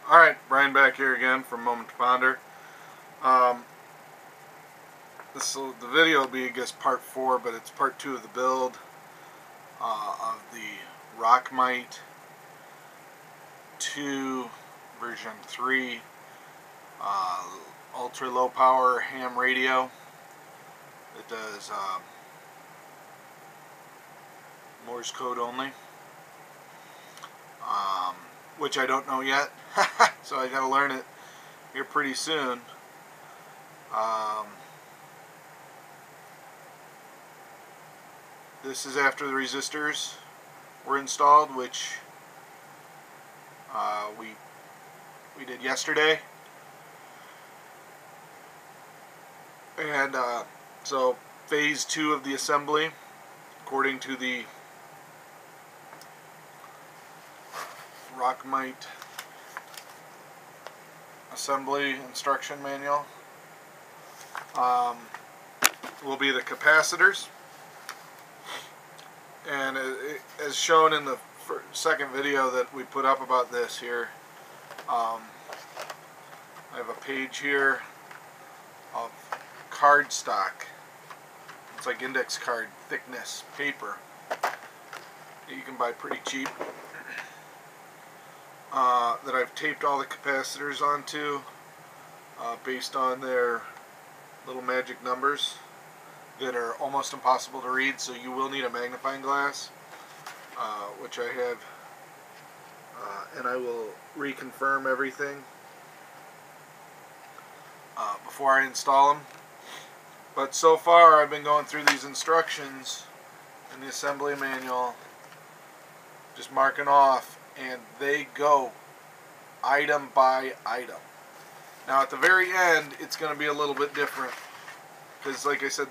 Alright, Brian back here again from MomentToPonder. The video will be, I guess, part 4, but it's part 2 of the build of the Rockmite 2 version 3 ultra low power ham radio. It does Morse code only, which I don't know yet, so I gotta learn it here pretty soon. This is after the resistors were installed, which we did yesterday, and so phase 2 of the assembly, according to the Rockmite assembly instruction manual, will be the capacitors. And as shown in the second video that we put up about this here, I have a page here of cardstock. It's like index card thickness paper that you can buy pretty cheap, that I've taped all the capacitors onto based on their little magic numbers that are almost impossible to read, so you will need a magnifying glass, which I have, and I will reconfirm everything before I install them. But so far I've been going through these instructions in the assembly manual, just marking off, and they go item by item. Now at the very end it's going to be a little bit different, because like I said,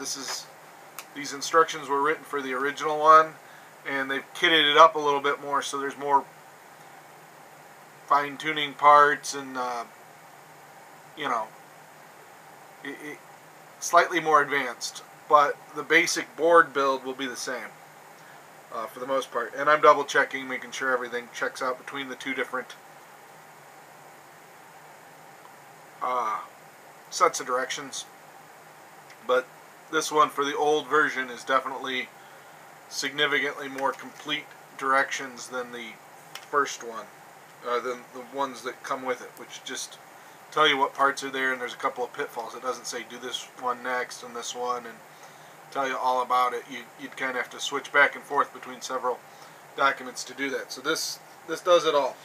these instructions were written for the original one, and they've kitted it up a little bit more, so there's more fine-tuning parts and you know, slightly more advanced, but the basic board build will be the same for the most part. And I'm double checking, making sure everything checks out between the two different sets of directions. But this one for the old version is definitely significantly more complete directions than the first one, than the ones that come with it, which just tell you what parts are there, and there's a couple of pitfalls. It doesn't say do this one next and this one and tell you all about it. You'd kind of have to switch back and forth between several documents to do that. So this does it all.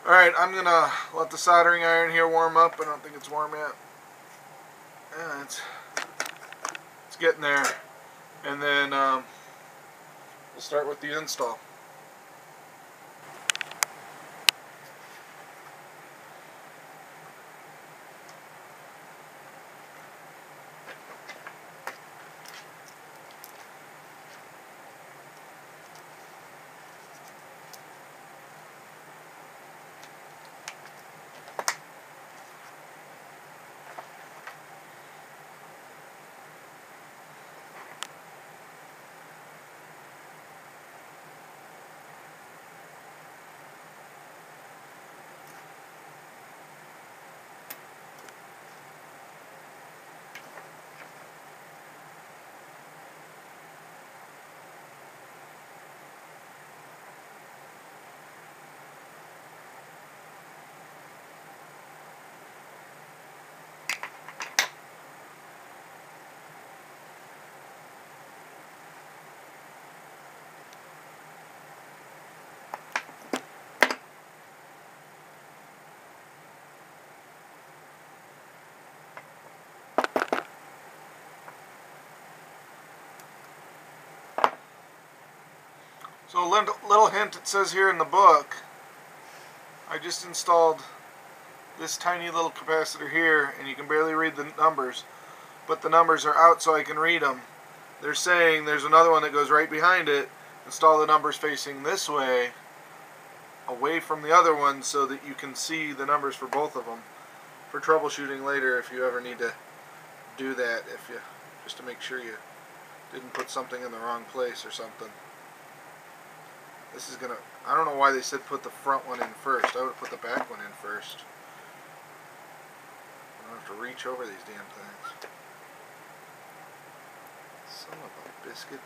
Alright, I'm going to let the soldering iron here warm up. I don't think it's warm yet. Yeah, it's getting there. And then we'll start with the install. So a little hint it says here in the book, I just installed this tiny little capacitor here, and you can barely read the numbers, but the numbers are out so I can read them. They're saying there's another one that goes right behind it. Install the numbers facing this way, away from the other one, so that you can see the numbers for both of them for troubleshooting later if you ever need to do that, just to make sure you didn't put something in the wrong place or something. This is gonna, I don't know why they said put the front one in first. I would have put the back one in first. I don't have to reach over these damn things. Son of a biscuit.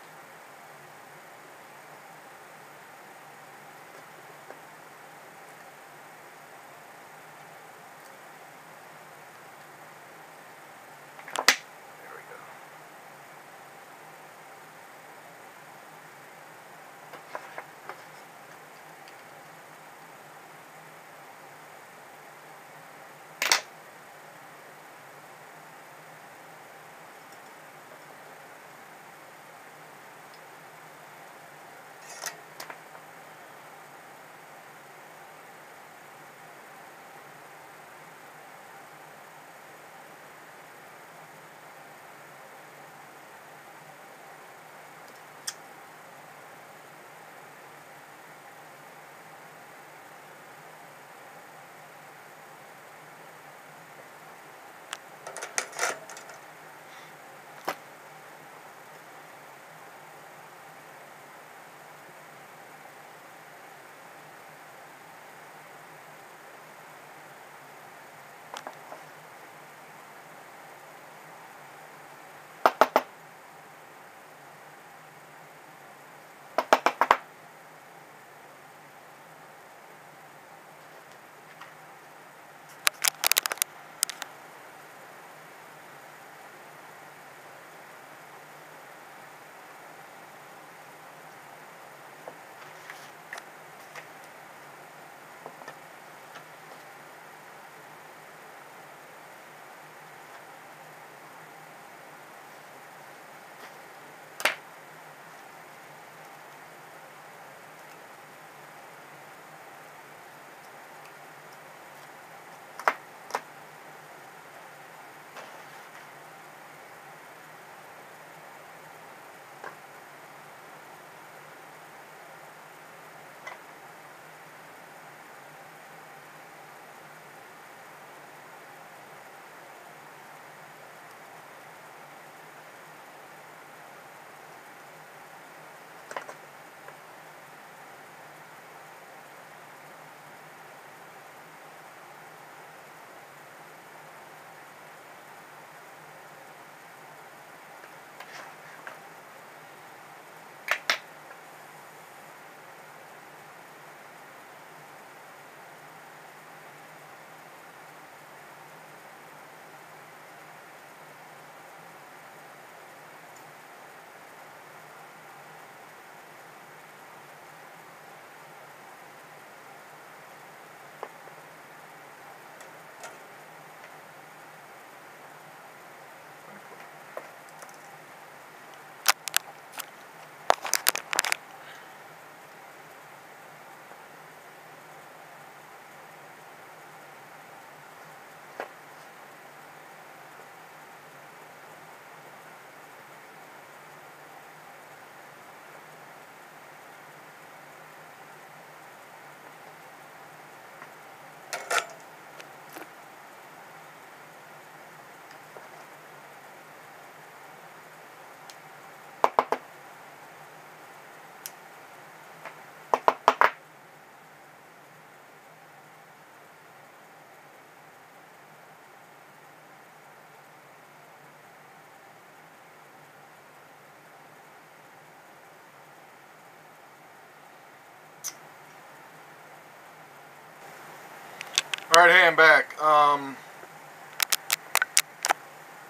Alright, hey, I'm back.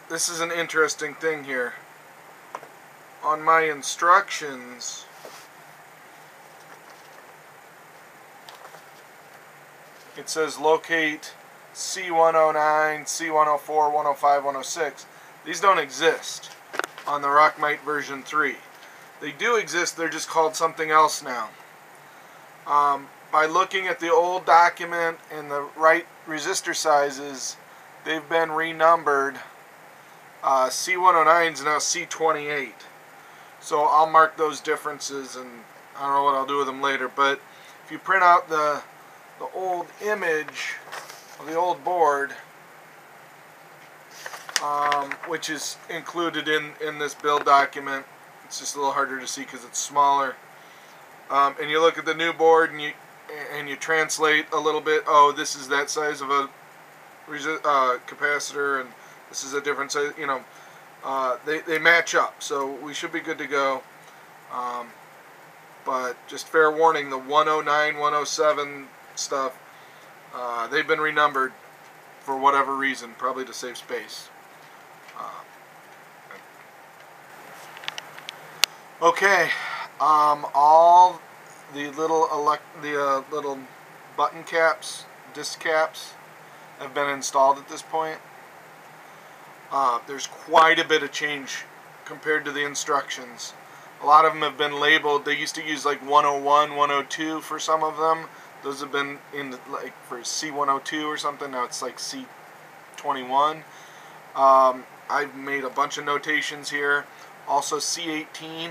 This is an interesting thing here. On my instructions, it says locate C109, C104, 105, 106. These don't exist on the Rockmite version 3. They do exist, they're just called something else now. By looking at the old document and the right resistor sizes, they've been renumbered. C109 is now C28. So I'll mark those differences, and I don't know what I'll do with them later. But if you print out the old image of the old board, which is included in this build document, it's just a little harder to see because it's smaller. and you look at the new board and you translate a little bit. Oh, this is that size of a capacitor, and this is a different size. You know, they match up, so we should be good to go. But just fair warning, the 109, 107 stuff, they've been renumbered for whatever reason, probably to save space. Okay, all the little little button caps, disc caps, have been installed at this point. There's quite a bit of change compared to the instructions. A lot of them have been labeled. They used to use like 101, 102 for some of them. Those have been in like for C102 or something. Now it's like C21. I've made a bunch of notations here. Also C18.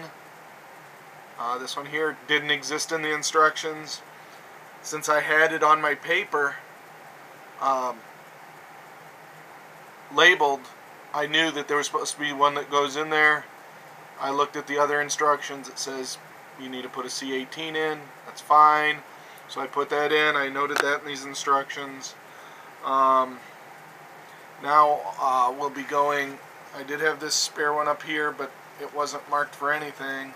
This one here didn't exist in the instructions. Since I had it on my paper labeled, I knew that there was supposed to be one that goes in there. I looked at the other instructions. It says you need to put a C18 in. That's fine. So I put that in. I noted that in these instructions. Now we'll be going. I did have this spare one up here, but it wasn't marked for anything.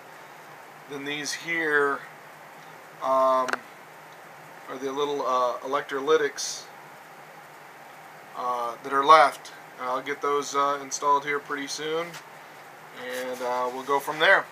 Then these here are the little electrolytics that are left. I'll get those installed here pretty soon, and we'll go from there.